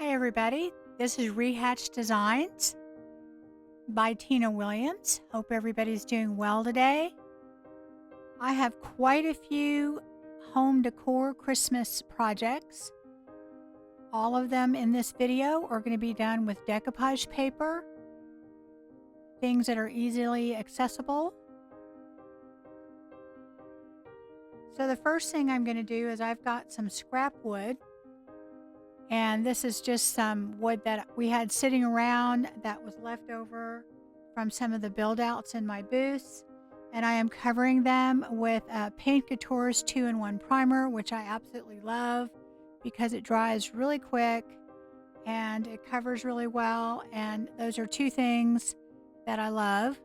Hi, everybody. This is Rehatched Designs by Tina Williams. Hope everybody's doing well today. I have quite a few home decor Christmas projects. All of them in this video are going to be done with decoupage paper, things that are easily accessible. So the first thing I'm going to do is I've got some scrap wood. And this is just some wood that we had sitting around that was left over from some of the build outs in my booths. And I am covering them with Paint Couture's 2-in-1 primer, which I absolutely love because it dries really quick and it covers really well. And those are two things that I love.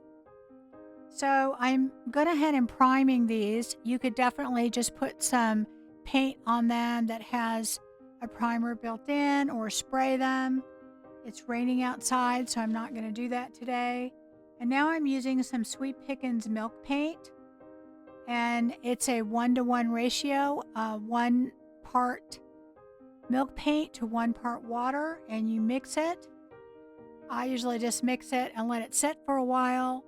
So I'm going ahead and priming these. You could definitely just put some paint on them that has a primer built in or spray them. It's raining outside, so I'm not going to do that today. And now I'm using some Sweet Pickins milk paint, and it's a 1-to-1 ratio, 1 part milk paint to 1 part water, and you mix it. I usually just mix it and let it sit for a while.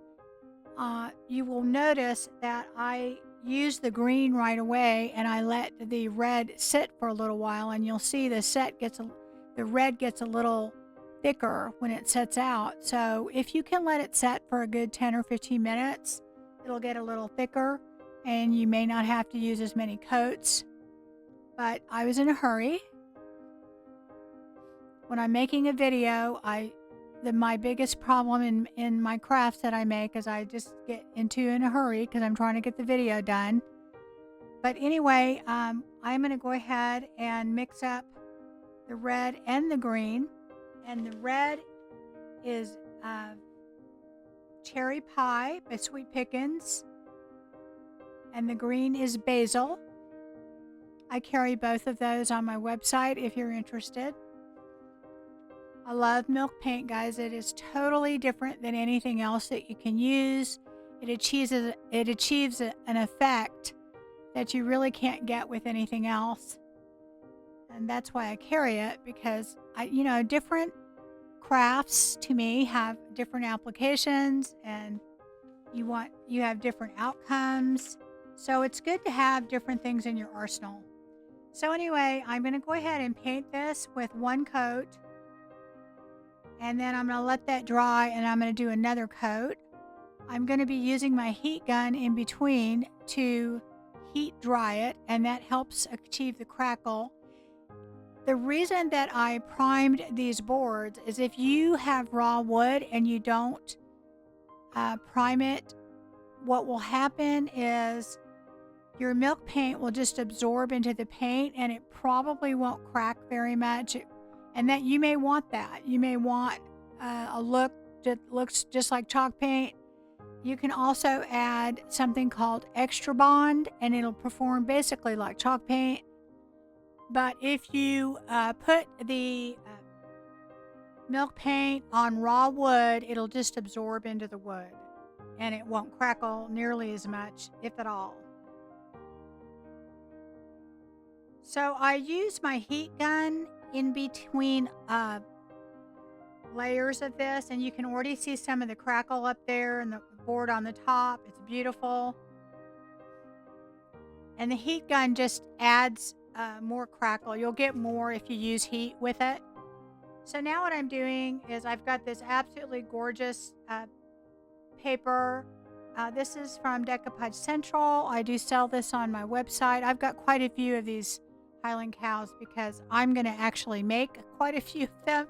You will notice that I use the green right away and I let the red sit for a little while, and you'll see the red gets a little thicker when it sets out. So if you can let it set for a good 10 or 15 minutes, it'll get a little thicker and you may not have to use as many coats. But I was in a hurry. When I'm making a video, my biggest problem in my crafts that I make is I just get in a hurry because I'm trying to get the video done. But anyway, I'm going to go ahead and mix up the red and the green. And the red is Cherry Pie by Sweet Pickins. And the green is Basil. I carry both of those on my website if you're interested. I love milk paint, guys. It is totally different than anything else that you can use. It achieves an effect that you really can't get with anything else. And that's why I carry it, because different crafts to me have different applications and you have different outcomes. So it's good to have different things in your arsenal. So anyway, I'm going to go ahead and paint this with 1 coat. And then I'm going to let that dry and I'm going to do another coat. I'm going to be using my heat gun in between to heat dry it, and that helps achieve the crackle. The reason that I primed these boards is if you have raw wood and you don't prime it, what will happen is your milk paint will just absorb into the paint and it probably won't crack very much. And that you may want that. You may want a look that looks just like chalk paint. You can also add something called Extra Bond, and it'll perform basically like chalk paint. But if you put the milk paint on raw wood, it'll just absorb into the wood, and it won't crackle nearly as much, if at all. So I use my heat gun in between layers of this, and you can already see some of the crackle up there and the board on the top. It's beautiful. And the heat gun just adds more crackle. You'll get more if you use heat with it. So now what I'm doing is I've got this absolutely gorgeous paper. This is from Decoupage Central. I do sell this on my website. I've got quite a few of these Highland cows because I'm going to actually make quite a few of them,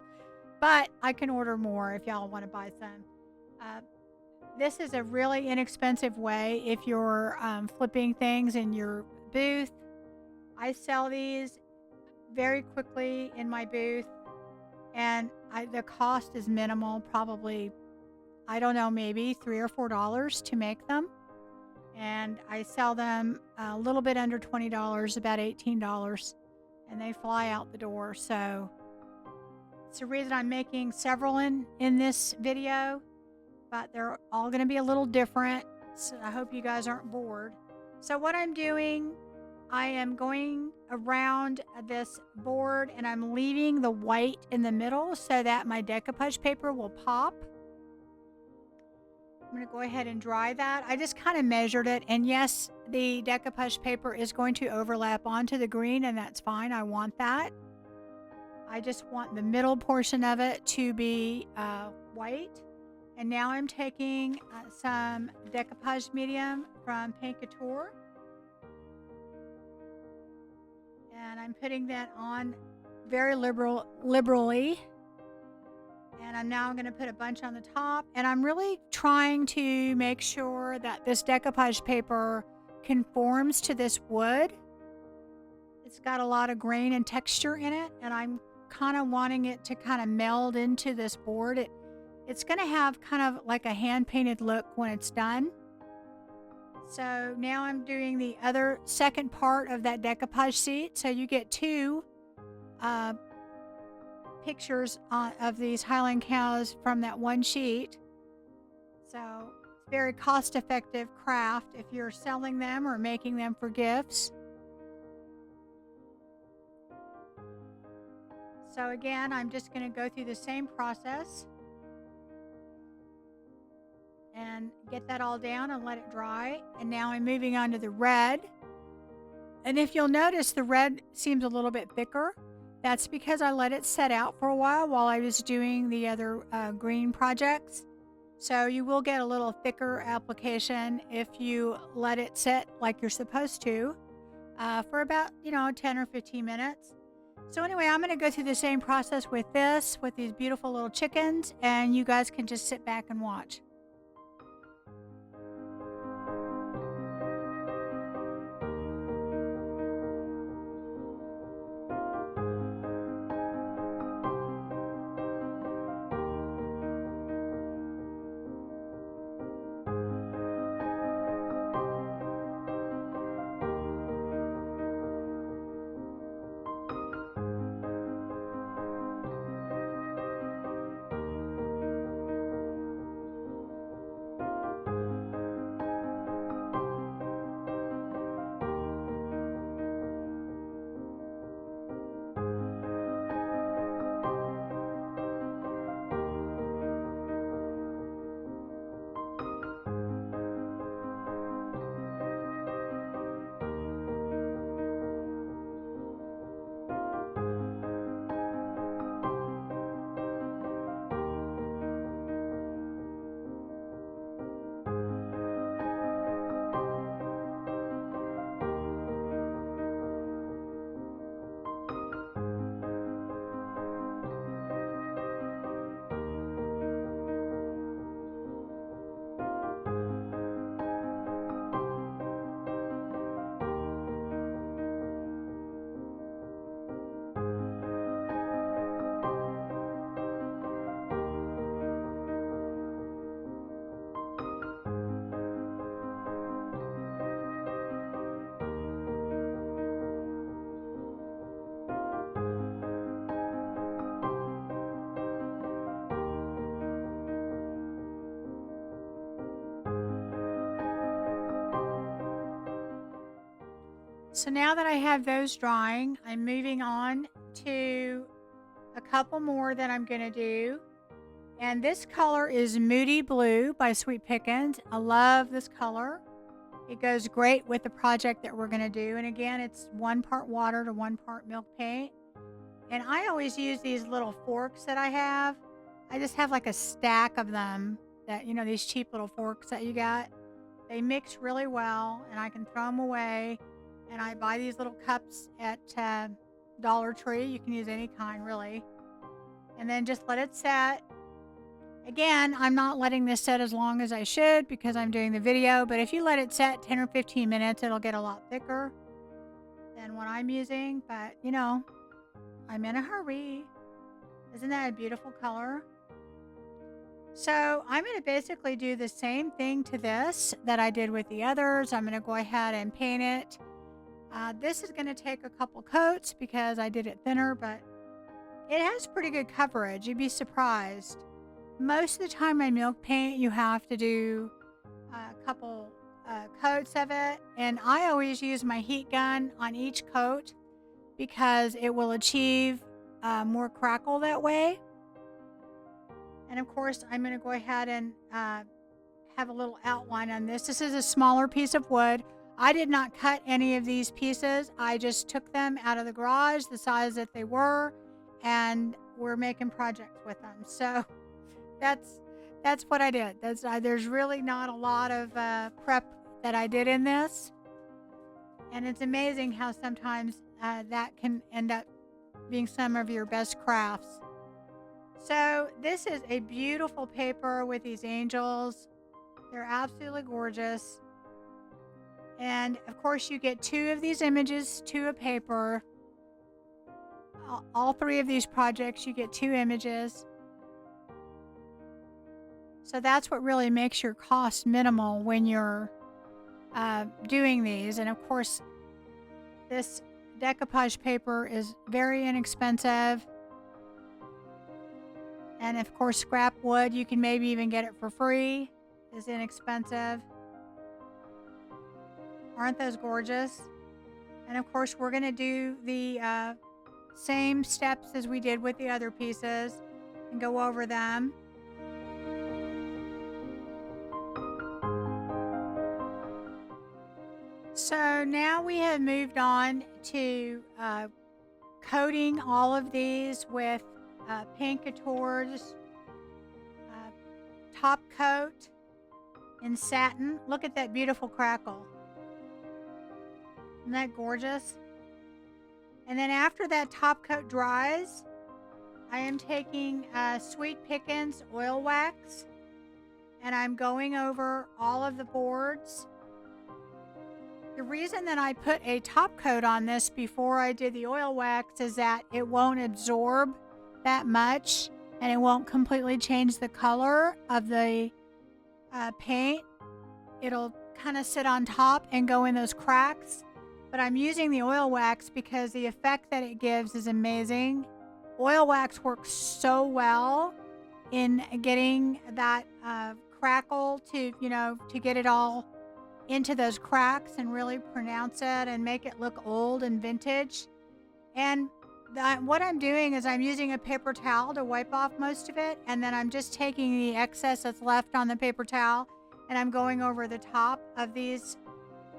but I can order more if y'all want to buy some. This is a really inexpensive way if you're flipping things in your booth. I sell these very quickly in my booth, and the cost is minimal, probably, I don't know, maybe $3 or $4 to make them. And I sell them a little bit under $20, about $18, and they fly out the door. So it's the reason I'm making several in this video, but they're all going to be a little different. So I hope you guys aren't bored. So what I'm doing I am going around this board and I'm leaving the white in the middle so that my decoupage paper will pop. I'm going to go ahead and dry that. I just kind of measured it, and yes, the decoupage paper is going to overlap onto the green, and that's fine. I want that. I just want the middle portion of it to be white. And now I'm taking some decoupage medium from Paint Couture, and I'm putting that on very liberally. And I'm now going to put a bunch on the top, and I'm really trying to make sure that this decoupage paper conforms to this wood. It's got a lot of grain and texture in it, and I'm kind of wanting it to kind of meld into this board. It's going to have kind of like a hand-painted look when it's done. So now I'm doing the other second part of that decoupage sheet. So you get two pictures of these Highland cows from that one sheet. So it's very cost-effective craft if you're selling them or making them for gifts. So again, I'm just going to go through the same process and get that all down and let it dry. And now I'm moving on to the red. And if you'll notice, the red seems a little bit thicker. That's because I let it set out for a while I was doing the other green projects. So you will get a little thicker application if you let it sit like you're supposed to for about, 10 or 15 minutes. So anyway, I'm going to go through the same process with these beautiful little chickens, and you guys can just sit back and watch. So now that I have those drying, I'm moving on to a couple more that I'm going to do. And this color is Moody Blue by Sweet Pickens. I love this color. It goes great with the project that we're going to do. And again, it's 1 part water to 1 part milk paint. And I always use these little forks that I have. I just have like a stack of them that, these cheap little forks that you got. They mix really well, and I can throw them away. And I buy these little cups at Dollar Tree. You can use any kind, really. And then just let it set. Again, I'm not letting this set as long as I should because I'm doing the video. But if you let it set 10 or 15 minutes, it'll get a lot thicker than what I'm using. But, I'm in a hurry. Isn't that a beautiful color? So I'm going to basically do the same thing to this that I did with the others. I'm going to go ahead and paint it. This is going to take a couple coats because I did it thinner, but it has pretty good coverage. You'd be surprised. Most of the time on milk paint, you have to do a couple coats of it, and I always use my heat gun on each coat because it will achieve more crackle that way. And of course, I'm going to go ahead and have a little outline on this. This is a smaller piece of wood. I did not cut any of these pieces. I just took them out of the garage, the size that they were, and we're making projects with them. So that's what I did. There's really not a lot of prep that I did in this. And it's amazing how sometimes that can end up being some of your best crafts. So this is a beautiful paper with these angels. They're absolutely gorgeous. And of course you get 2 of these images to a paper. All 3 of these projects you get 2 images. So that's what really makes your cost minimal when you're doing these. And of course this decoupage paper is very inexpensive. And of course, scrap wood, you can maybe even get it for free, is inexpensive. Aren't those gorgeous? And of course, we're going to do the same steps as we did with the other pieces and go over them. So now we have moved on to coating all of these with paint couture's top coat in satin. Look at that beautiful crackle. Isn't that gorgeous? And then after that top coat dries, I am taking Sweet Pickens oil wax and I'm going over all of the boards. The reason that I put a top coat on this before I did the oil wax is that it won't absorb that much and it won't completely change the color of the paint. It'll kind of sit on top and go in those cracks. But I'm using the oil wax because the effect that it gives is amazing. Oil wax works so well in getting that crackle to get it all into those cracks and really pronounce it and make it look old and vintage. And what I'm doing is I'm using a paper towel to wipe off most of it, and then I'm just taking the excess that's left on the paper towel and I'm going over the top of these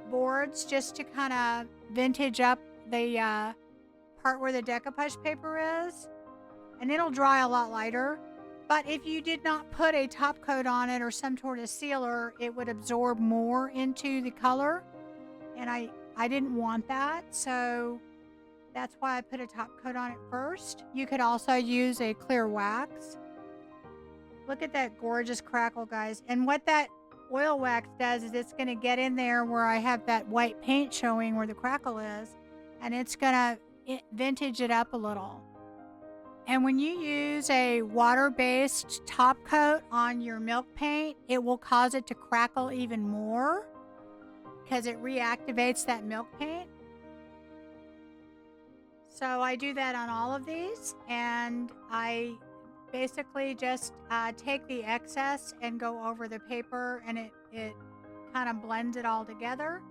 boards just to kind of vintage up the part where the decoupage paper is, and it'll dry a lot lighter. But if you did not put a top coat on it or some sort of sealer, it would absorb more into the color, and I didn't want that, so that's why I put a top coat on it first. You could also use a clear wax. Look at that gorgeous crackle, guys. And what that oil wax does is it's going to get in there where I have that white paint showing where the crackle is, and it's going to vintage it up a little. And when you use a water-based top coat on your milk paint, it will cause it to crackle even more because it reactivates that milk paint. So I do that on all of these, and I basically just take the excess and go over the paper, and it kind of blends it all together.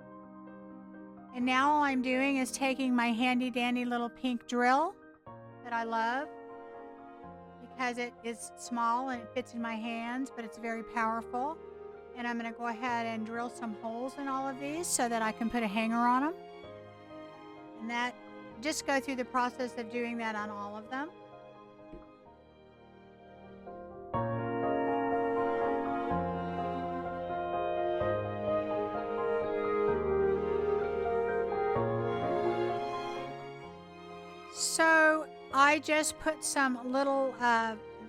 And now all I'm doing is taking my handy dandy little pink drill that I love because it is small and it fits in my hands, but it's very powerful. And I'm going to go ahead and drill some holes in all of these so that I can put a hanger on them. And that, just go through the process of doing that on all of them. So I just put some little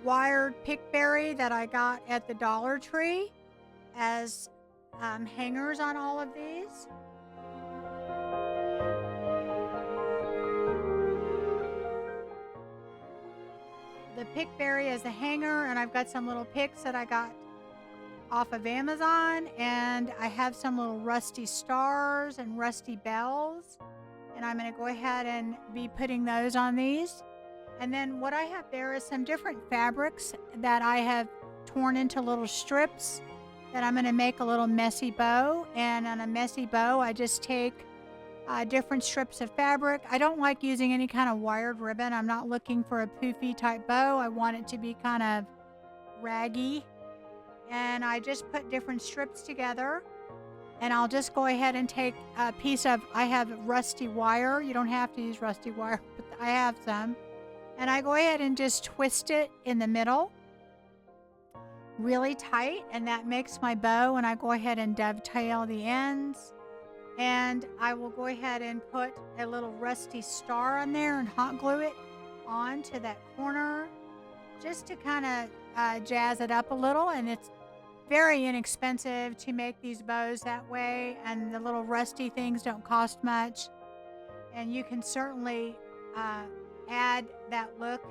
wired pickberry that I got at the Dollar Tree as hangers on all of these. The pickberry as a hanger, and I've got some little picks that I got off of Amazon, and I have some little rusty stars and rusty bells, and I'm going to go ahead and be putting those on these. And then what I have there is some different fabrics that I have torn into little strips that I'm going to make a little messy bow. And on a messy bow, I just take different strips of fabric. I don't like using any kind of wired ribbon. I'm not looking for a poofy type bow. I want it to be kind of raggy. And I just put different strips together. And I'll just go ahead and take a piece of, I have rusty wire. You don't have to use rusty wire, but I have some. And I go ahead and just twist it in the middle really tight, and that makes my bow. And I go ahead and dovetail the ends. And I will go ahead and put a little rusty star on there and hot glue it onto that corner just to kind of jazz it up a little. And it's very inexpensive to make these bows that way, and the little rusty things don't cost much, and you can certainly add that look.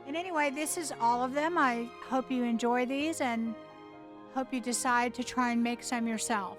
And anyway, this is all of them. I hope you enjoy these and hope you decide to try and make some yourself.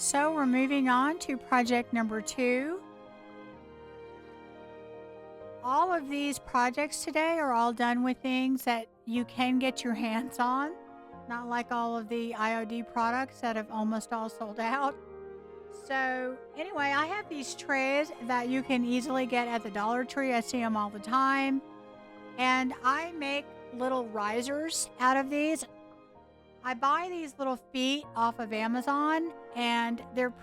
So we're moving on to project number 2. All of these projects today are all done with things that you can get your hands on, not like all of the IOD products that have almost all sold out. So anyway, I have these trays that you can easily get at the Dollar Tree. I see them all the time. And I make little risers out of these. I buy these little feet off of Amazon, and they're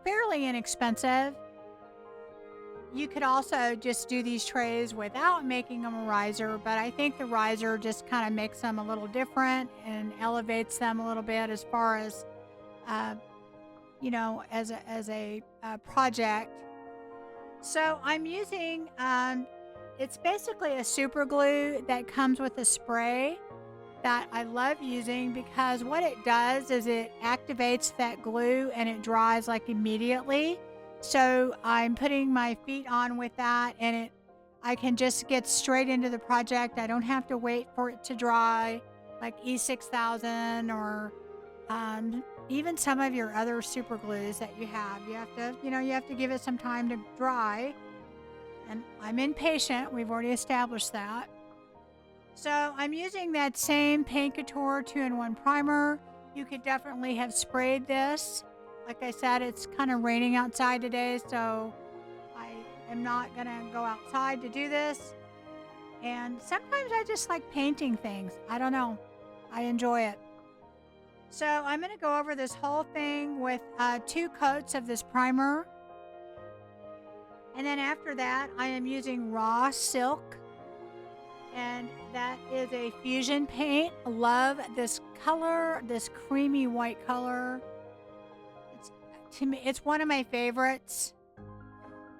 fairly inexpensive. You could also just do these trays without making them a riser, but I think the riser just kind of makes them a little different and elevates them a little bit as far as, as a project. So I'm using, it's basically a super glue that comes with a spray that I love using, because what it does is it activates that glue and it dries like immediately. So I'm putting my feet on with that, and I can just get straight into the project. I don't have to wait for it to dry like E6000 or even some of your other super glues that you have. You have to give it some time to dry. And I'm impatient. We've already established that. So I'm using that same Paint Couture 2-in-1 primer. You could definitely have sprayed this. Like I said, it's kind of raining outside today, so I am not going to go outside to do this. And sometimes I just like painting things. I don't know. I enjoy it. So I'm going to go over this whole thing with 2 coats of this primer. And then after that, I am using raw silk. And that is a fusion paint. I love this color, this creamy white color. To me, it's one of my favorites.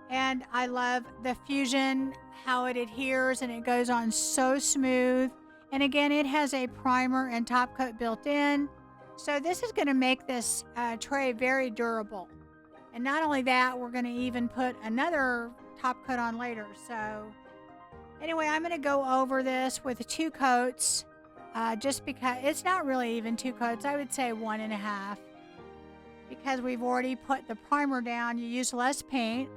And I love the fusion, how it adheres and it goes on so smooth. And again, it has a primer and top coat built in. So this is going to make this tray very durable. And not only that, we're going to even put another top coat on later. So anyway, I'm going to go over this with 2 coats, just because it's not really even 2 coats. I would say 1.5. Because we've already put the primer down, you use less paint.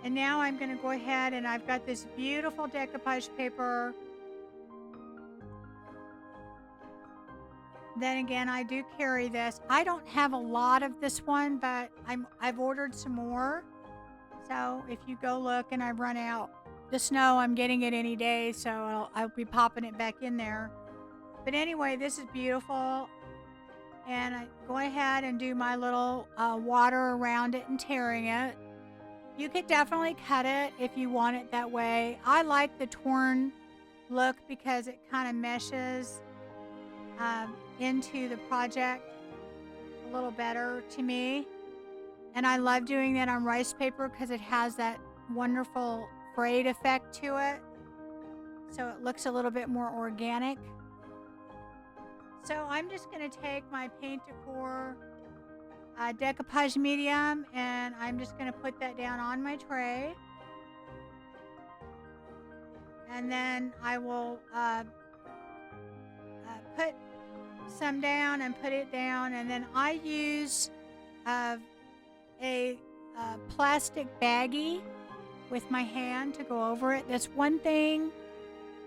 And now I'm going to go ahead and I've got this beautiful decoupage paper. Then again, I do carry this. I don't have a lot of this one, but I've ordered some more. So if you go look and I've run out the snow, I'm getting it any day, so I'll be popping it back in there. But anyway, this is beautiful. And I go ahead and do my little water around it and tearing it. You could definitely cut it if you want it that way. I like the torn look because it kind of meshes into the project a little better to me. And I love doing that on rice paper because it has that wonderful frayed effect to it. So it looks a little bit more organic. So I'm just going to take my paint decor decoupage medium and I'm just going to put that down on my tray. And then I will put some down and put it down. And then I use a plastic baggie with my hand to go over it. That's one thing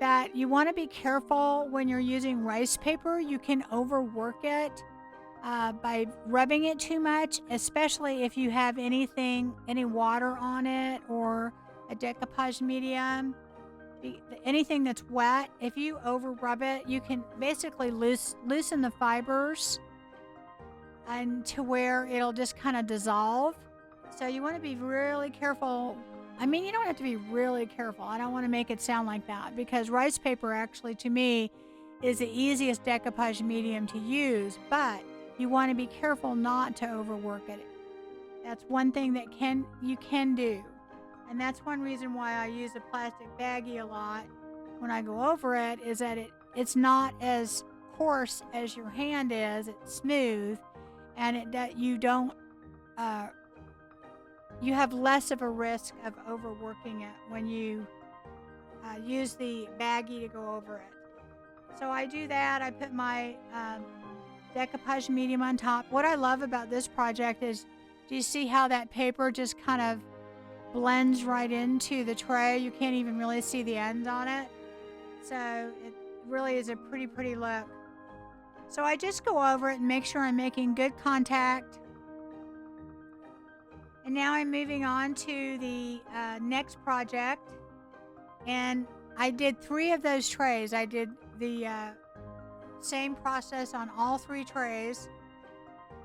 that you want to be careful when you're using rice paper. You can overwork it by rubbing it too much, especially if you have any water on it or a decoupage medium. Anything that's wet, if you over rub it, you can basically loosen the fibers and to where it'll just kind of dissolve. So you want to be really careful. I mean, you don't have to be really careful. I don't want to make it sound like that because rice paper actually to me is the easiest decoupage medium to use, but you want to be careful not to overwork it. That's one thing that you can do. And that's one reason why I use a plastic baggie a lot when I go over it, is that it's not as coarse as your hand is. It's smooth, and you have less of a risk of overworking it when you use the baggie to go over it. So I do that. I put my decoupage medium on top. What I love about this project is, do you see how that paper just kind of blends right into the tray? You can't even really see the ends on it. So it really is a pretty look. So I just go over it and make sure I'm making good contact. And now I'm moving on to the next project. And I did 3 of those trays. I did the same process on all 3 trays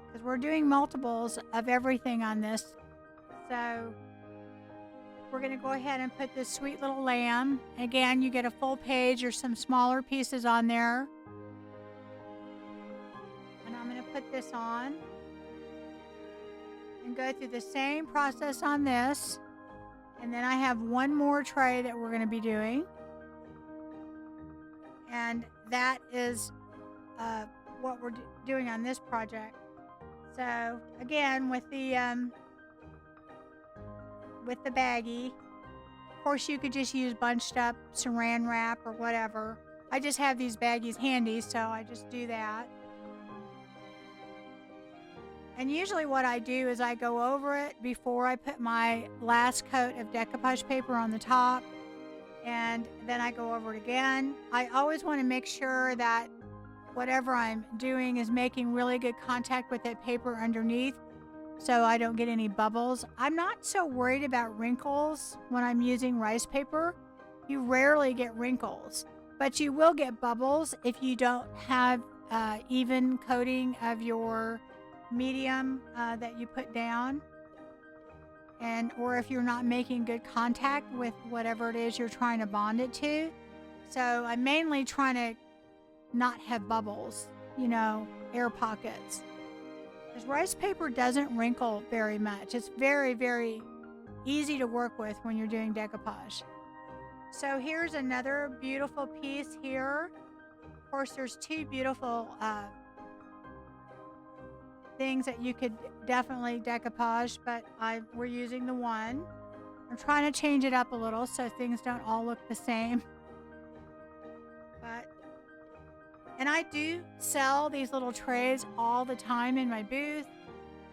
because we're doing multiples of everything on this. So we're going to go ahead and put this sweet little lamb. Again, you get a full page or some smaller pieces on there. And I'm going to put this on and go through the same process on this. And then I have one more tray that we're going to be doing. And that is what we're doing on this project. So again, with the baggie, of course you could just use bunched up saran wrap or whatever. I just have these baggies handy, so I just do that. And usually what I do is I go over it before I put my last coat of decoupage paper on the top, and then I go over it again. I always want to make sure that whatever I'm doing is making really good contact with that paper underneath so I don't get any bubbles. I'm not so worried about wrinkles when I'm using rice paper. You rarely get wrinkles, but you will get bubbles if you don't have even coating of your medium that you put down, and or if you're not making good contact with whatever it is you're trying to bond it to. So I'm mainly trying to not have bubbles, air pockets. Because rice paper doesn't wrinkle very much. It's very, very easy to work with when you're doing decoupage. So here's another beautiful piece here. Of course, there's two beautiful things that you could definitely decoupage, but we're using the one. I'm trying to change it up a little so things don't all look the same. And I do sell these little trays all the time in my booth.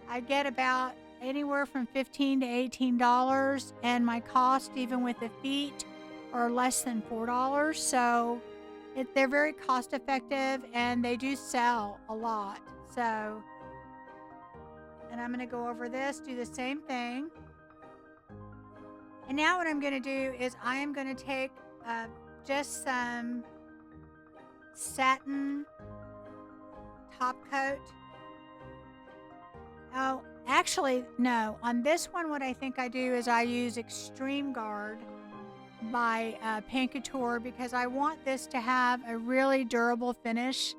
I get about anywhere from $15 to $18, and my cost, even with the feet, are less than $4. So they're very cost effective, and they do sell a lot. So, and I'm going to go over this, do the same thing. And now what I'm going to do is I am going to take just some satin top coat. Oh, actually, no. On this one, what I think I do is I use Extreme Guard by Paint Couture because I want this to have a really durable finish.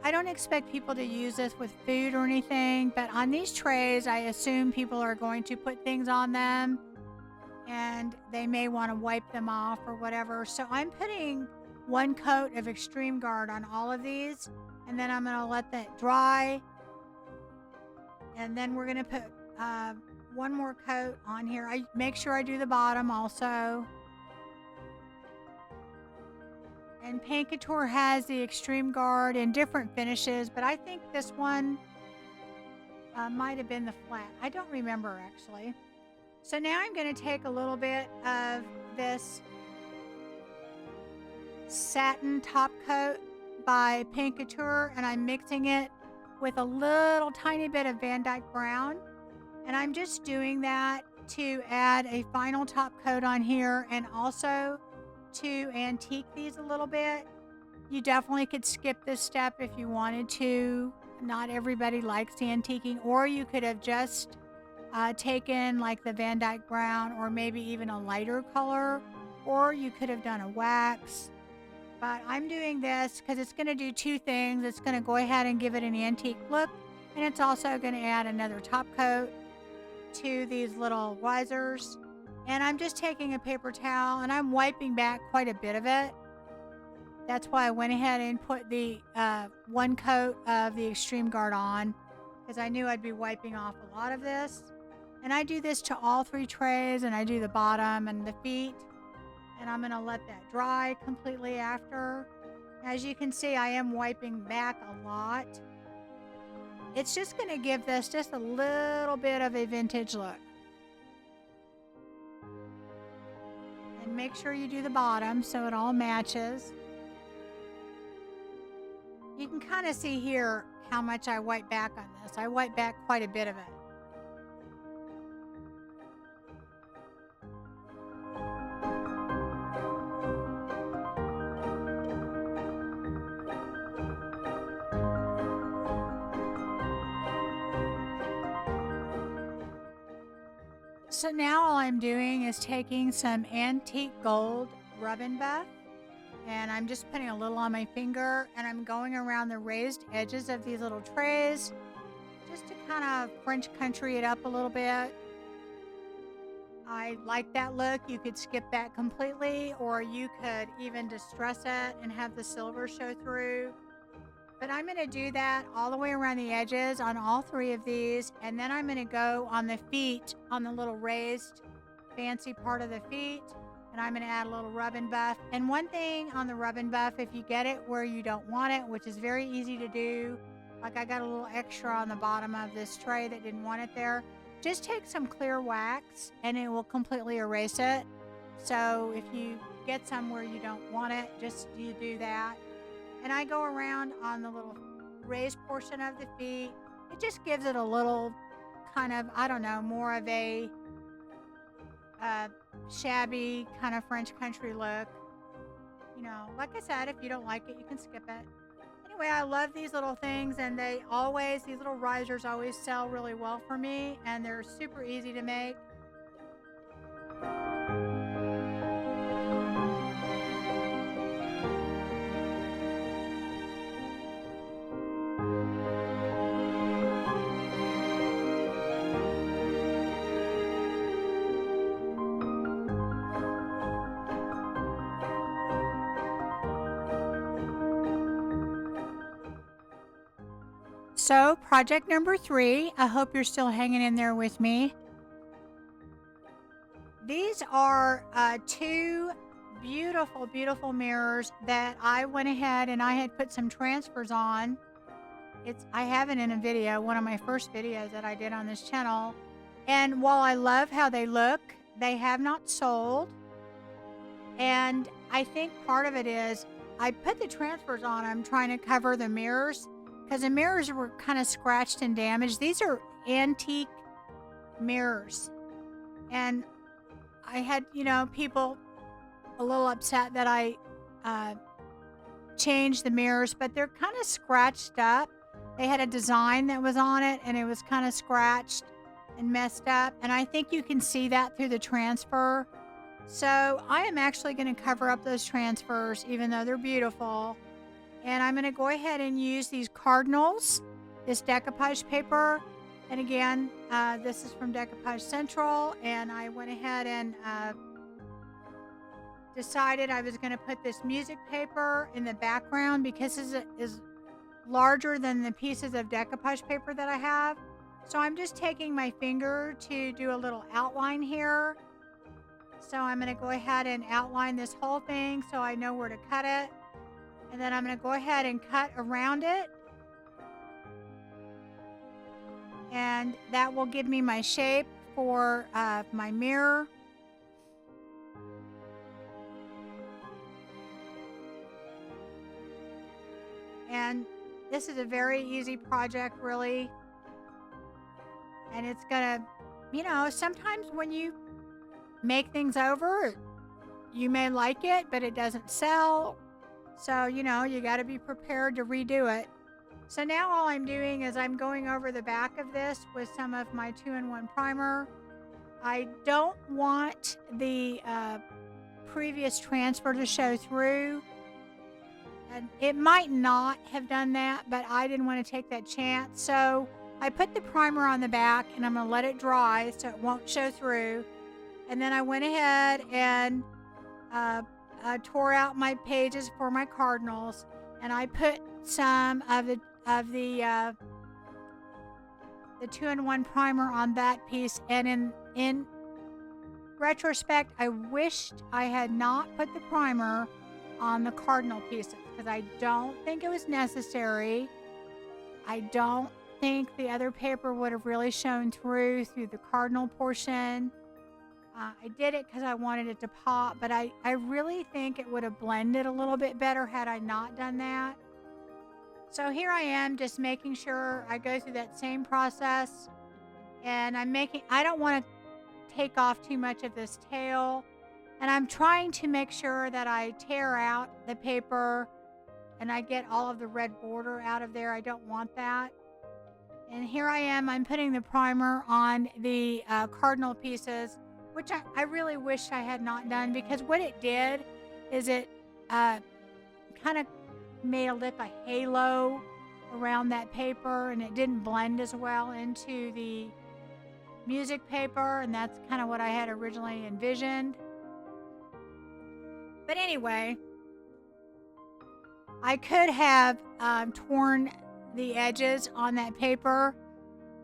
I don't expect people to use this with food or anything, but on these trays, I assume people are going to put things on them and they may want to wipe them off or whatever. So I'm putting one coat of Extreme Guard on all of these, and then I'm going to let that dry, and then we're going to put one more coat on here. I make sure I do the bottom also. And Paint Couture has the Extreme Guard in different finishes, but I think this one might have been the flat. I don't remember actually. So now I'm going to take a little bit of this satin top coat by Paint Couture, and I'm mixing it with a little tiny bit of Van Dyke Brown, and I'm just doing that to add a final top coat on here and also to antique these a little bit. You definitely could skip this step if you wanted to. Not everybody likes antiquing, or you could have just taken like the Van Dyke Brown or maybe even a lighter color, or you could have done a wax. But I'm doing this because it's going to do two things. It's going to go ahead and give it an antique look, and it's also going to add another top coat to these little risers. And I'm just taking a paper towel and I'm wiping back quite a bit of it. That's why I went ahead and put the one coat of the Extreme Guard on, because I knew I'd be wiping off a lot of this. And I do this to all three trays, and I do the bottom and the feet. And I'm going to let that dry completely after. As you can see, I am wiping back a lot. It's just going to give this just a little bit of a vintage look. And make sure you do the bottom so it all matches. You can kind of see here how much I wipe back on this. I wipe back quite a bit of it. So now all I'm doing is taking some antique gold rub-and buff, and I'm just putting a little on my finger, and I'm going around the raised edges of these little trays just to kind of French country it up a little bit. I like that look. You could skip that completely, or you could even distress it and have the silver show through. But I'm going to do that all the way around the edges on all three of these, and then I'm going to go on the feet, on the little raised fancy part of the feet, and I'm going to add a little rub-and buff. And one thing on the rub-and buff, if you get it where you don't want it, which is very easy to do, like I got a little extra on the bottom of this tray that didn't want it there, just take some clear wax and it will completely erase it. So if you get some where you don't want it, just you do that. And I go around on the little raised portion of the feet. It just gives it a little kind of, I don't know, more of a shabby kind of French country look. You know, like I said, if you don't like it, you can skip it. Anyway, I love these little things, and these little risers always sell really well for me, and they're super easy to make. So, project number 3, I hope you're still hanging in there with me. These are 2 beautiful, beautiful mirrors that I went ahead and I had put some transfers on. I have it in a video, one of my first videos that I did on this channel. And while I love how they look, they have not sold. And I think part of it is I put the transfers on them trying to cover the mirrors because the mirrors were kind of scratched and damaged. These are antique mirrors. And I had, people a little upset that I changed the mirrors, but they're kind of scratched up. They had a design that was on it, and it was kind of scratched and messed up. And I think you can see that through the transfer. So I am actually going to cover up those transfers, even though they're beautiful. And I'm going to go ahead and use these cardinals, this decoupage paper. And again, this is from Decoupage Central, and I went ahead and decided I was going to put this music paper in the background because it is larger than the pieces of decoupage paper that I have. So I'm just taking my finger to do a little outline here. So I'm going to go ahead and outline this whole thing so I know where to cut it. And then I'm going to go ahead and cut around it. And that will give me my shape for my mirror. And this is a very easy project, really. And it's gonna, sometimes when you make things over, you may like it, but it doesn't sell. So, you got to be prepared to redo it. So now all I'm doing is I'm going over the back of this with some of my 2-in-1 primer. I don't want the previous transfer to show through. And it might not have done that, but I didn't want to take that chance. So I put the primer on the back, and I'm going to let it dry so it won't show through. And then I went ahead and tore out my pages for my cardinals, and I put some of the 2-in-1 primer on that piece. And in retrospect, I wished I had not put the primer on the cardinal pieces because I don't think it was necessary. I don't think the other paper would have really shown through the cardinal portion. I did it because I wanted it to pop, but I really think it would have blended a little bit better had I not done that. So here I am just making sure I go through that same process, and I don't want to take off too much of this tail, and I'm trying to make sure that I tear out the paper and I get all of the red border out of there. I don't want that. And here I am, I'm putting the primer on the cardinal pieces, which I really wish I had not done, because what it did is it kind of made like a halo around that paper, and it didn't blend as well into the music paper, and that's kind of what I had originally envisioned. But anyway, I could have torn the edges on that paper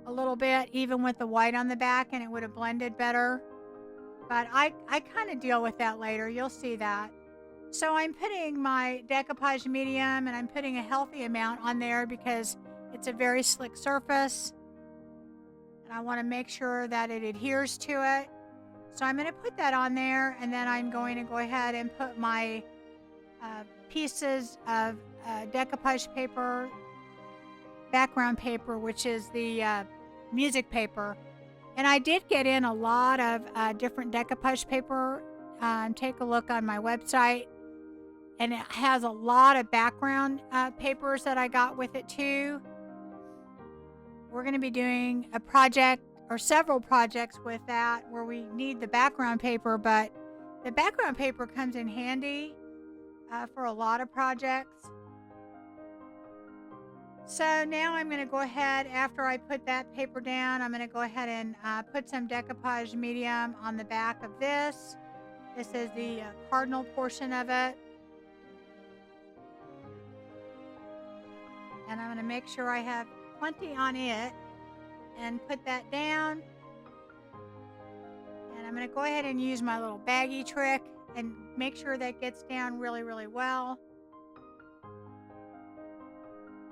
a little bit, even with the white on the back, and it would have blended better. But I kind of deal with that later. You'll see that. So I'm putting my decoupage medium, and I'm putting a healthy amount on there because it's a very slick surface. And I want to make sure that it adheres to it. So I'm going to put that on there, and then I'm going to go ahead and put my pieces of decoupage paper, background paper, which is the music paper. And I did get in a lot of different decoupage paper. Take a look on my website. And it has a lot of background papers that I got with it too. We're going to be doing a project or several projects with that where we need the background paper, but the background paper comes in handy for a lot of projects. So now I'm going to go ahead, after I put that paper down, I'm going to go ahead and put some decoupage medium on the back of this. This is the cardinal portion of it. And I'm going to make sure I have plenty on it and put that down. And I'm going to go ahead and use my little baggie trick and make sure that gets down really, really well.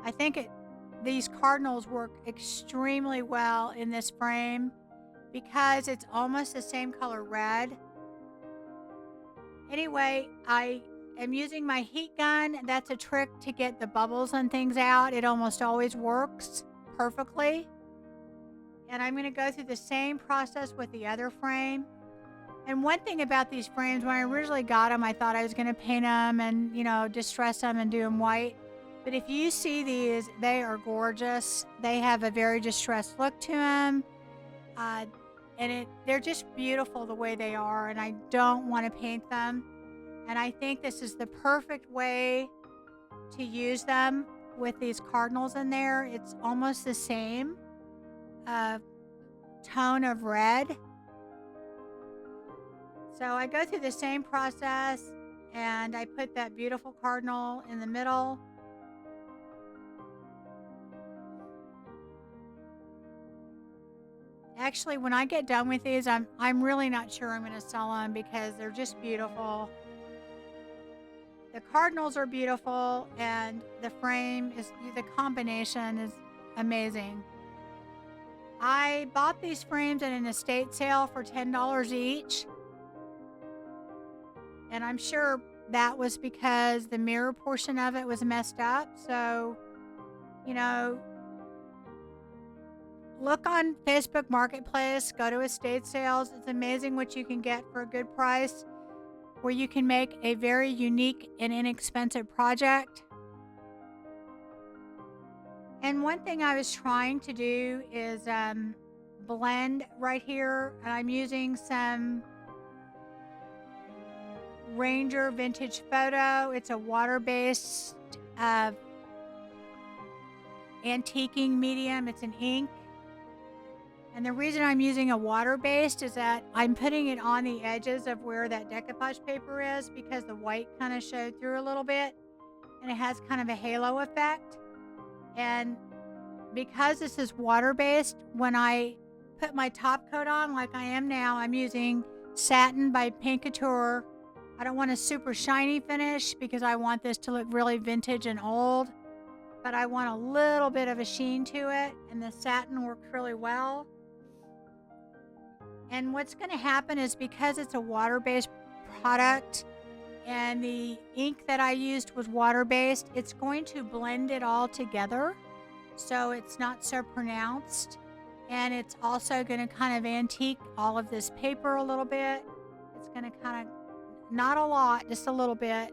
I think these cardinals work extremely well in this frame because it's almost the same color red. Anyway, I am using my heat gun. That's a trick to get the bubbles and things out. It almost always works perfectly. And I'm going to go through the same process with the other frame. And one thing about these frames, when I originally got them, I thought I was going to paint them and, distress them and do them white. But if you see these, they are gorgeous. They have a very distressed look to them. They're just beautiful the way they are, and I don't want to paint them. And I think this is the perfect way to use them with these cardinals in there. It's almost the same tone of red. So I go through the same process, and I put that beautiful cardinal in the middle. Actually, when I get done with these, I'm really not sure I'm going to sell them because they're just beautiful. The cardinals are beautiful, and the combination is amazing. I bought these frames at an estate sale for $10 each. And I'm sure that was because the mirror portion of it was messed up. So, look on Facebook Marketplace, go to estate sales. It's amazing what you can get for a good price, where you can make a very unique and inexpensive project. And one thing I was trying to do is blend right here. And I'm using some Ranger Vintage Photo. It's a water-based antiquing medium. It's an ink. And the reason I'm using a water-based is that I'm putting it on the edges of where that decoupage paper is, because the white kind of showed through a little bit and it has kind of a halo effect. And because this is water-based, when I put my top coat on like I am now, I'm using Satin by Paint Couture. I don't want a super shiny finish because I want this to look really vintage and old, but I want a little bit of a sheen to it, and the satin works really well. And what's going to happen is, because it's a water-based product and the ink that I used was water-based, it's going to blend it all together so it's not so pronounced. And it's also going to kind of antique all of this paper a little bit. It's going to kind of, not a lot, just a little bit,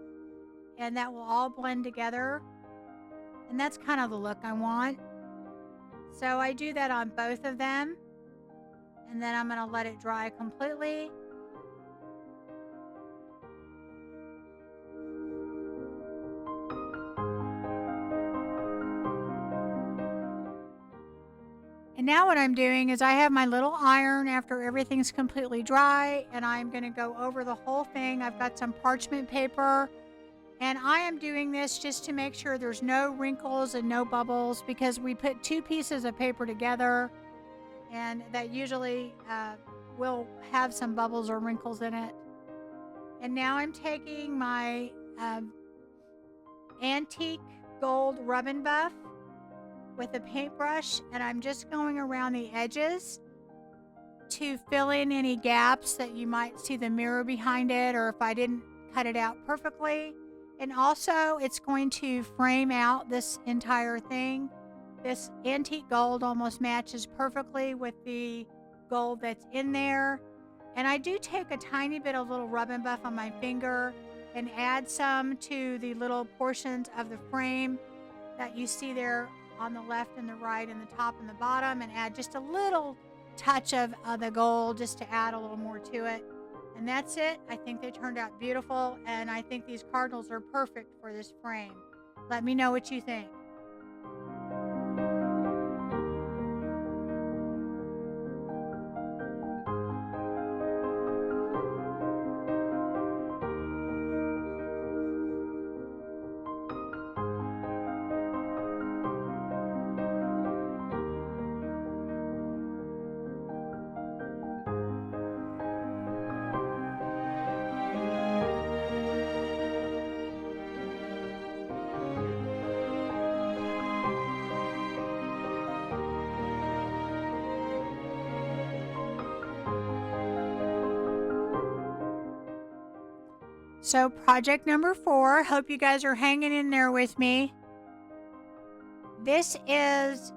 and that will all blend together. And that's kind of the look I want. So I do that on both of them. And then I'm going to let it dry completely. And now what I'm doing is, I have my little iron after everything's completely dry, and I'm going to go over the whole thing. I've got some parchment paper, and I am doing this just to make sure there's no wrinkles and no bubbles, because we put two pieces of paper together, and that usually will have some bubbles or wrinkles in it. And now I'm taking my antique gold rub and buff with a paintbrush, and I'm just going around the edges to fill in any gaps that you might see the mirror behind it, or if I didn't cut it out perfectly. And also it's going to frame out this entire thing. This antique gold almost matches perfectly with the gold that's in there. And I do take a tiny bit of little rub and buff on my finger and add some to the little portions of the frame that you see there on the left and the right and the top and the bottom, and add just a little touch of the gold just to add a little more to it. And that's it. I think they turned out beautiful, and I think these cardinals are perfect for this frame. Let me know what you think. So project number 4, hope you guys are hanging in there with me. This is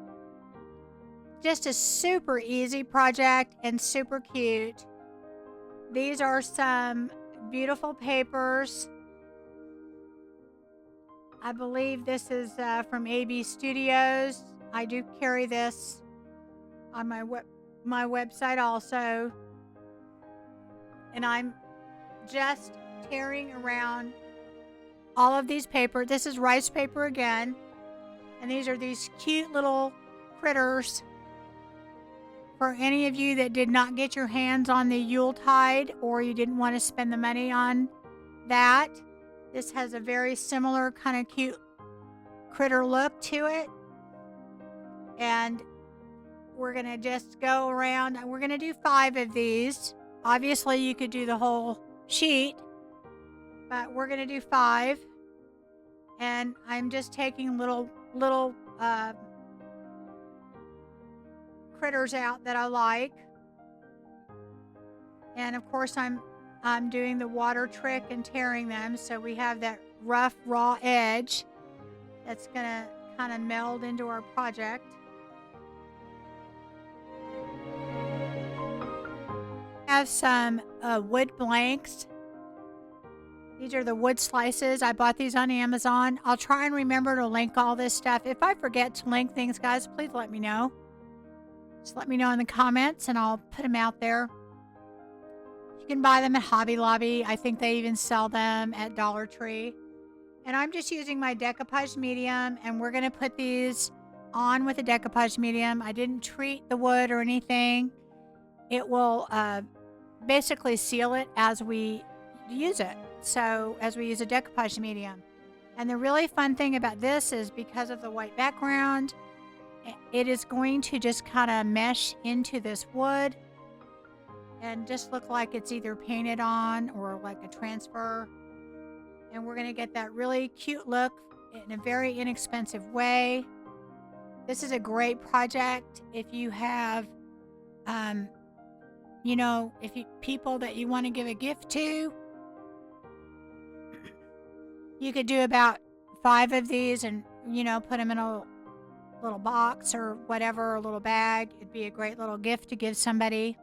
just a super easy project and super cute. These are some beautiful papers. I believe this is from AB Studios. I do carry this on my website also. And I'm just tearing around all of these paper. This is rice paper again. And these are these cute little critters. For any of you that did not get your hands on the Yuletide, or you didn't want to spend the money on that, this has a very similar kind of cute critter look to it. And we're going to just go around, and we're going to do 5 of these. Obviously, you could do the whole sheet, but we're going to do 5. And I'm just taking little critters out that I like. And of course I'm doing the water trick and tearing them, so we have that rough raw edge that's going to kind of meld into our project. I have some wood blanks. These are the wood slices. I bought these on Amazon. I'll try and remember to link all this stuff. If I forget to link things, guys, please let me know. Just let me know in the comments and I'll put them out there. You can buy them at Hobby Lobby. I think they even sell them at Dollar Tree. And I'm just using my decoupage medium, and we're going to put these on with a decoupage medium. I didn't treat the wood or anything. It will basically seal it as we use it. So as we use a decoupage medium. And the really fun thing about this is because of the white background, it is going to just kind of mesh into this wood and just look like it's either painted on or like a transfer. And we're going to get that really cute look in a very inexpensive way. This is a great project if you have, people that you want to give a gift to. You could do about 5 of these and, put them in a little box or whatever, a little bag. It'd be a great little gift to give somebody.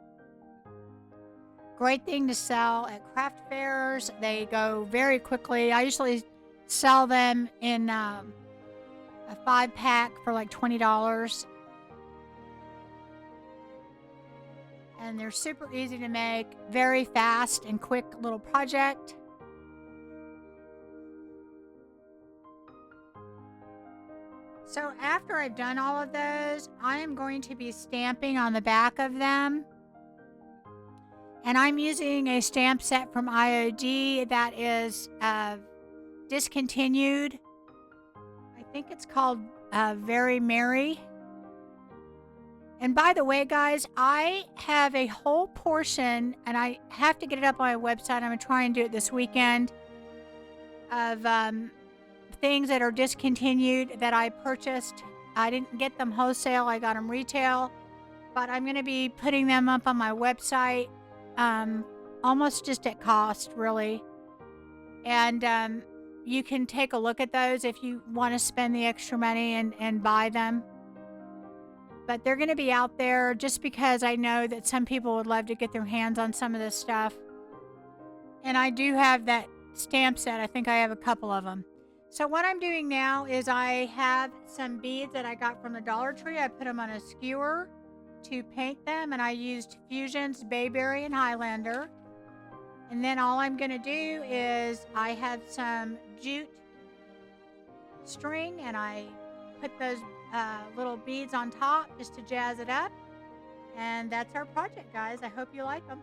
Great thing to sell at craft fairs. They go very quickly. I usually sell them in a 5-pack for like $20. And they're super easy to make, very fast and quick little project. So after I've done all of those, I am going to be stamping on the back of them. And I'm using a stamp set from IOD that is discontinued. I think it's called Very Merry. And by the way, guys, I have a whole portion, and I have to get it up on my website. I'm going to try and do it this weekend, of things that are discontinued that I purchased. I didn't get them wholesale. I got them retail. But I'm going to be putting them up on my website, almost just at cost, really. And you can take a look at those if you want to spend the extra money and buy them. But they're going to be out there just because I know that some people would love to get their hands on some of this stuff. And I do have that stamp set. I think I have a couple of them. So what I'm doing now is I have some beads that I got from the Dollar Tree. I put them on a skewer to paint them, and I used Fusion's Bayberry and Highlander. And then all I'm going to do is I have some jute string, and I put those little beads on top just to jazz it up. And that's our project, guys. I hope you like them.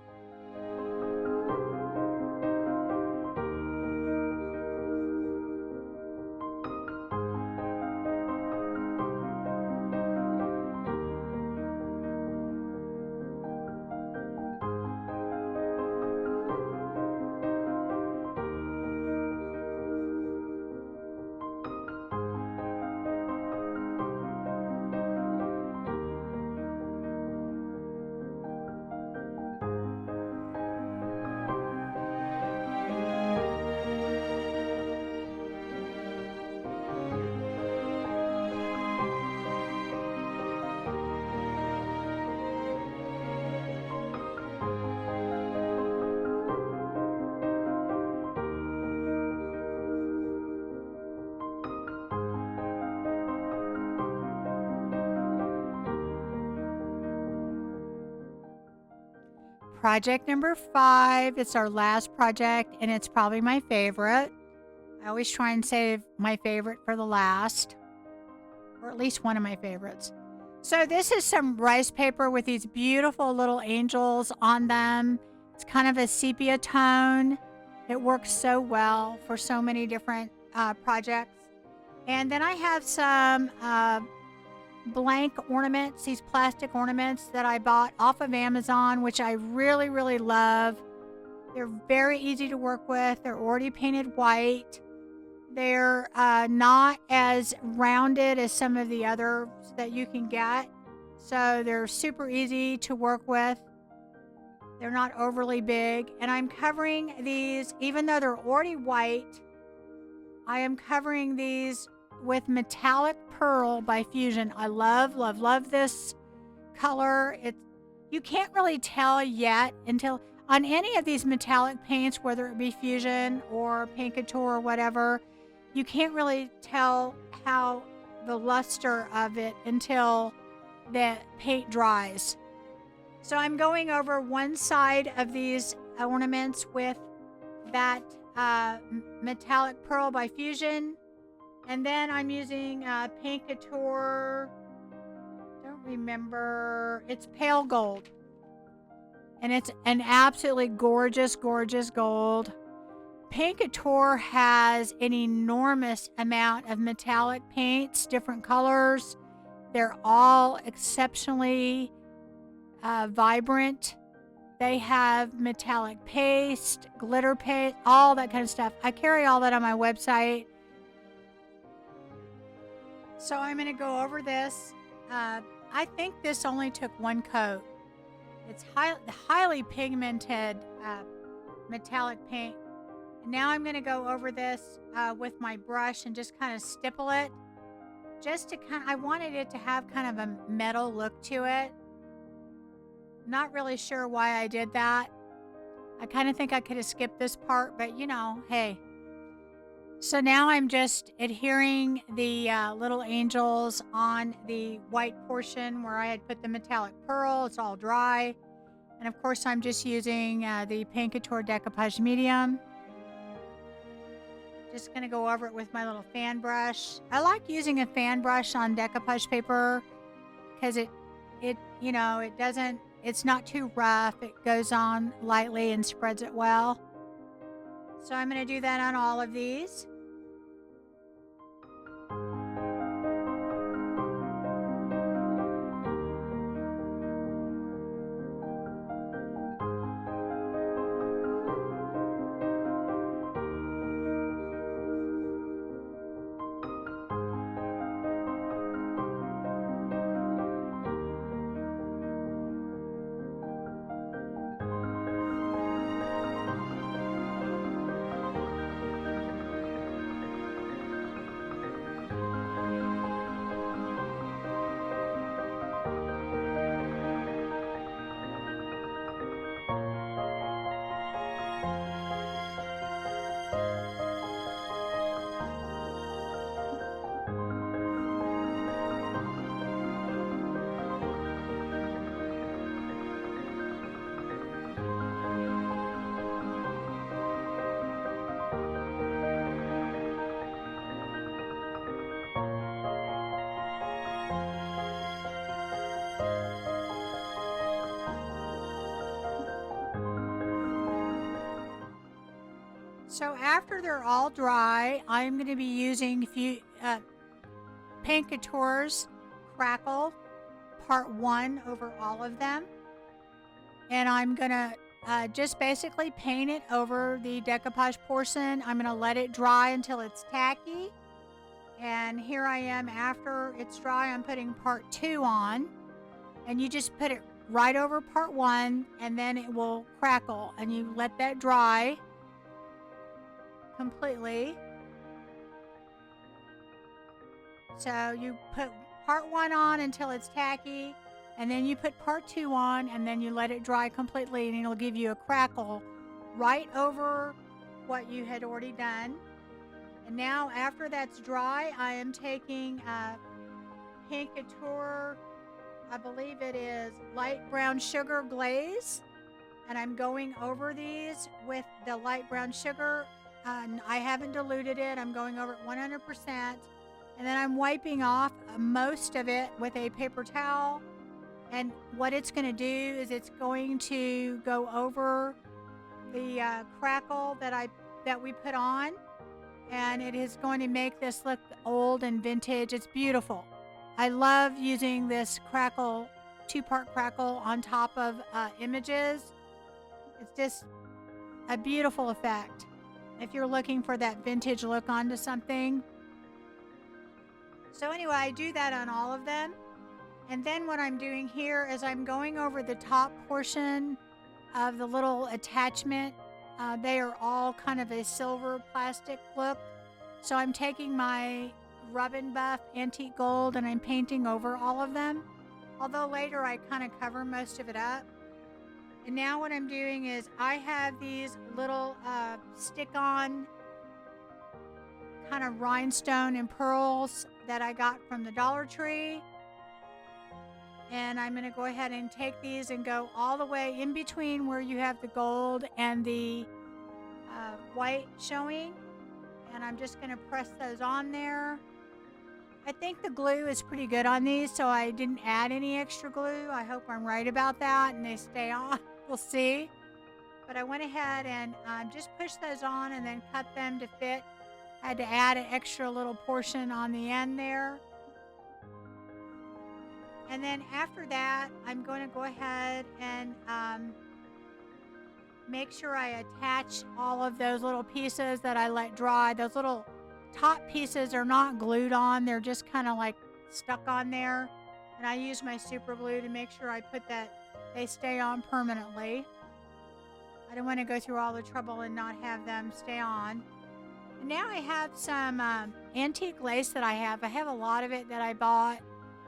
Project number 5. It's our last project, and it's probably my favorite. I always try and save my favorite for the last, or at least one of my favorites. So this is some rice paper with these beautiful little angels on them. It's kind of a sepia tone. It works so well for so many different projects. And then I have some blank ornaments, these plastic ornaments that I bought off of Amazon, which I really, really love. They're very easy to work with. They're already painted white. They're not as rounded as some of the others that you can get. So they're super easy to work with. They're not overly big. And I'm covering these, even though they're already white, I am covering these with metallic pearl by Fusion. I love, love, love this color. You can't really tell yet until on any of these metallic paints, whether it be Fusion or Paint Couture or whatever, you can't really tell how the luster of it until the paint dries. So I'm going over one side of these ornaments with that metallic pearl by Fusion. And then I'm using Paint Couture, don't remember, it's pale gold. And it's an absolutely gorgeous, gorgeous gold. Paint Couture has an enormous amount of metallic paints, different colors. They're all exceptionally vibrant. They have metallic paste, glitter paste, all that kind of stuff. I carry all that on my website. So I'm going to go over this. I think this only took one coat. It's highly pigmented metallic paint. And now I'm going to go over this with my brush and just kind of stipple it. I wanted it to have kind of a metal look to it. Not really sure why I did that. I kind of think I could have skipped this part, but hey. So now I'm just adhering the little angels on the white portion where I had put the metallic pearl. It's all dry. And of course I'm just using the Paint Couture Decoupage medium. Just going to go over it with my little fan brush. I like using a fan brush on decoupage paper because it's not too rough. It goes on lightly and spreads it well. So I'm going to do that on all of these. So after they're all dry, I'm going to be using Paint Couture's Crackle Part 1 over all of them. And I'm going to just basically paint it over the decoupage portion. I'm going to let it dry until it's tacky. And here I am after it's dry, I'm putting Part 2 on. And you just put it right over Part 1 and then it will crackle. And you let that dry completely. So you put Part 1 on until it's tacky, and then you put Part 2 on, and then you let it dry completely, and it'll give you a crackle right over what you had already done. And now after that's dry, I am taking Paint Couture, I believe it is light brown sugar glaze, and I'm going over these with the light brown sugar. I haven't diluted it. I'm going over it 100%. And then I'm wiping off most of it with a paper towel. And what it's going to do is it's going to go over the crackle that we put on. And it is going to make this look old and vintage. It's beautiful. I love using this crackle, 2-part crackle on top of images. It's just a beautiful effect if you're looking for that vintage look onto something. So anyway, I do that on all of them. And then what I'm doing here is I'm going over the top portion of the little attachment. They are all kind of a silver plastic look. So I'm taking my Rub and Buff antique gold and I'm painting over all of them. Although later I kind of cover most of it up. And now what I'm doing is I have these little stick-on kind of rhinestone and pearls that I got from the Dollar Tree. And I'm going to go ahead and take these and go all the way in between where you have the gold and the white showing. And I'm just going to press those on there. I think the glue is pretty good on these, so I didn't add any extra glue. I hope I'm right about that and they stay on. We'll see. But I went ahead and just pushed those on and then cut them to fit. I had to add an extra little portion on the end there. And then after that, I'm going to go ahead and make sure I attach all of those little pieces that I let dry. Those little top pieces are not glued on. They're just kind of like stuck on there. And I use my super glue to make sure I put that they stay on permanently. I don't want to go through all the trouble and not have them stay on. And now I have some antique lace that I have. I have a lot of it that I bought.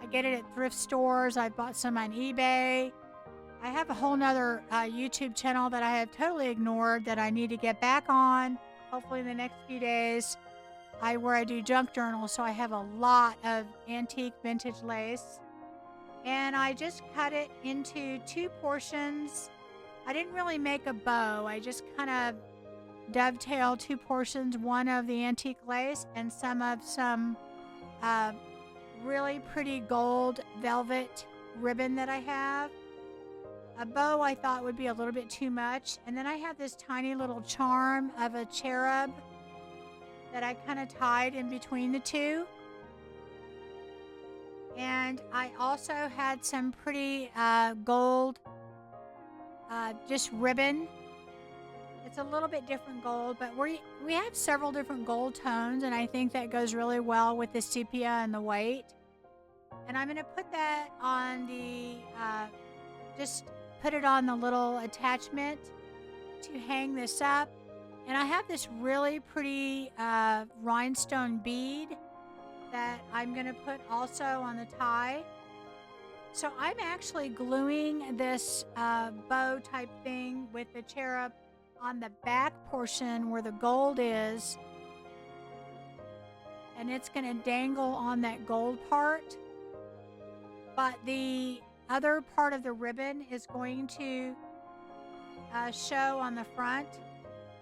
I get it at thrift stores. I bought some on eBay. I have a whole nother YouTube channel that I have totally ignored that I need to get back on, hopefully in the next few days, where I do junk journals. So I have a lot of antique vintage lace. And I just cut it into 2 portions. I didn't really make a bow. I just kind of dovetailed 2 portions, one of the antique lace and some really pretty gold velvet ribbon that I have. A bow I thought would be a little bit too much. And then I have this tiny little charm of a cherub that I kind of tied in between the 2. And I also had some pretty gold, just ribbon. It's a little bit different gold, but we have several different gold tones, and I think that goes really well with the sepia and the white. And I'm going to put that on the, just put it on the little attachment to hang this up. And I have this really pretty rhinestone bead that I'm going to put also on the tie. So I'm actually gluing this bow type thing with the cherub on the back portion where the gold is. And it's going to dangle on that gold part. But the other part of the ribbon is going to show on the front.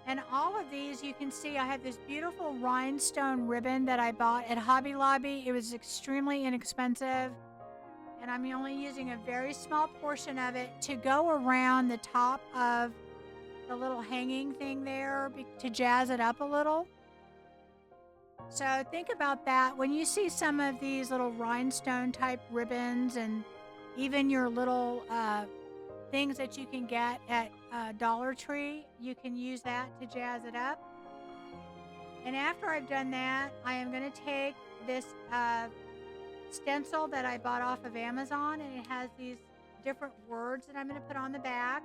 And all of these, you can see I have this beautiful rhinestone ribbon that I bought at Hobby Lobby. It was extremely inexpensive. And I'm only using a very small portion of it to go around the top of the little hanging thing there to jazz it up a little. So think about that. When you see some of these little rhinestone type ribbons and even your little things that you can get at Dollar Tree, you can use that to jazz it up. And after I've done that, I am going to take this stencil that I bought off of Amazon, and it has these different words that I'm going to put on the back.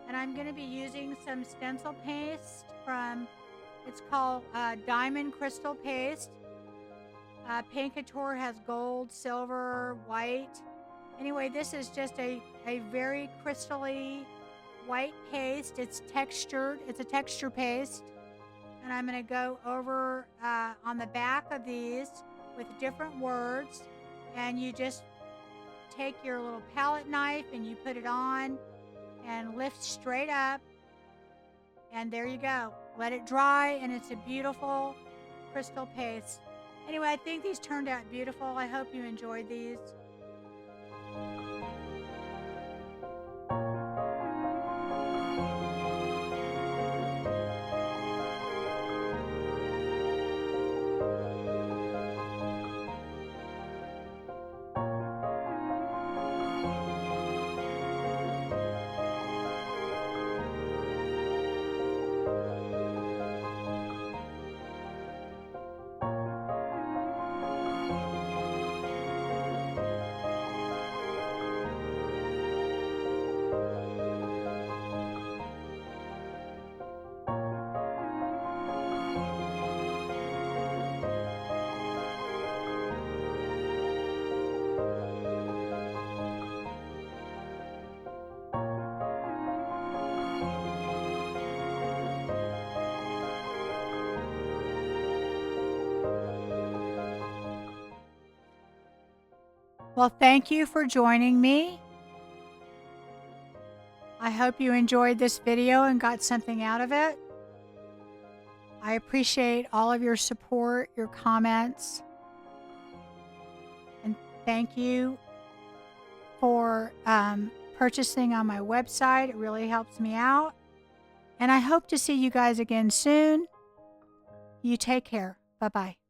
And I'm going to be using some stencil paste from, it's called Diamond Crystal Paste. Paint Couture has gold, silver, white. Anyway, this is just a very crystally white paste. It's textured. It's a texture paste. And I'm going to go over on the back of these with different words. And you just take your little palette knife and you put it on and lift straight up. And there you go. Let it dry, and it's a beautiful crystal paste. Anyway, I think these turned out beautiful. I hope you enjoyed these. Well, thank you for joining me. I hope you enjoyed this video and got something out of it. I appreciate all of your support, your comments, and thank you for purchasing on my website. It really helps me out. And I hope to see you guys again soon. You take care. Bye-bye.